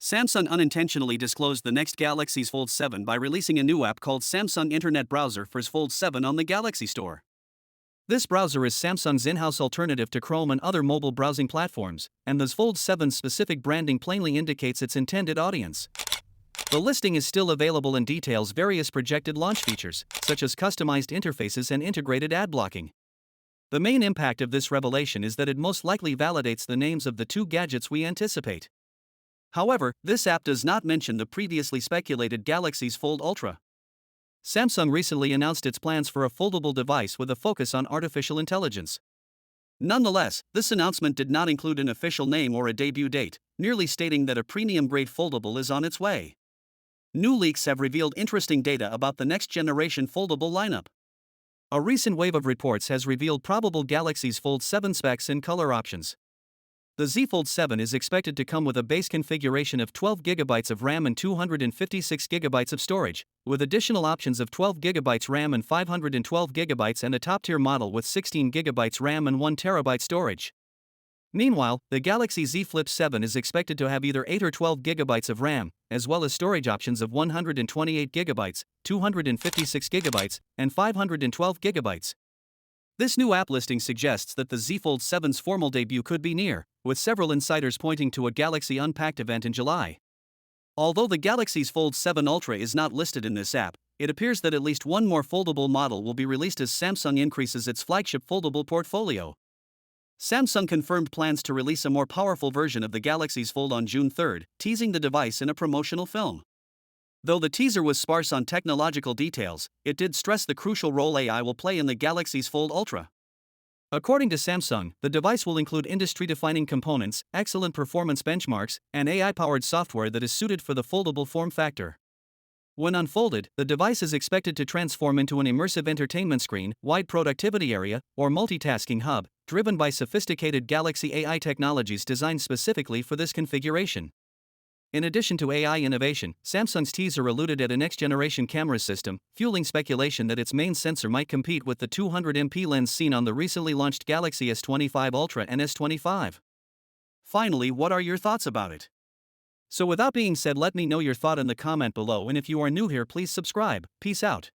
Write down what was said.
Samsung unintentionally disclosed the next Galaxy's Fold 7 by releasing a new app called Samsung Internet Browser for Fold 7 on the Galaxy Store. This browser is Samsung's in-house alternative to Chrome and other mobile browsing platforms, and the Fold 7's specific branding plainly indicates its intended audience. The listing is still available and details various projected launch features, such as customized interfaces and integrated ad blocking. The main impact of this revelation is that it most likely validates the names of the two gadgets we anticipate. However, this app does not mention the previously speculated Galaxy's Fold Ultra. Samsung recently announced its plans for a foldable device with a focus on artificial intelligence. Nonetheless, this announcement did not include an official name or a debut date, merely stating that a premium-grade foldable is on its way. New leaks have revealed interesting data about the next-generation foldable lineup. A recent wave of reports has revealed probable Galaxy's Fold 7 specs and color options. The Z Fold 7 is expected to come with a base configuration of 12GB of RAM and 256GB of storage, with additional options of 12GB RAM and 512GB and a top-tier model with 16GB RAM and 1TB storage. Meanwhile, the Galaxy Z Flip 7 is expected to have either 8 or 12GB of RAM, as well as storage options of 128GB, 256GB, and 512GB. This new app listing suggests that the Z Fold 7's formal debut could be near, with several insiders pointing to a Galaxy Unpacked event in July. Although the Galaxy's Fold 7 Ultra is not listed in this app, it appears that at least one more foldable model will be released as Samsung increases its flagship foldable portfolio. Samsung confirmed plans to release a more powerful version of the Galaxy's Fold on June 3, teasing the device in a promotional film. Though the teaser was sparse on technological details, it did stress the crucial role AI will play in the Galaxy's Fold Ultra. According to Samsung, the device will include industry-defining components, excellent performance benchmarks, and AI-powered software that is suited for the foldable form factor. When unfolded, the device is expected to transform into an immersive entertainment screen, wide productivity area, or multitasking hub, driven by sophisticated Galaxy AI technologies designed specifically for this configuration. In addition to AI innovation, Samsung's teaser alluded at a next-generation camera system, fueling speculation that its main sensor might compete with the 200MP lens seen on the recently launched Galaxy S25 Ultra and S25. Finally, what are your thoughts about it? So without being said, let me know your thought in the comment below, and if you are new here, please subscribe. Peace out.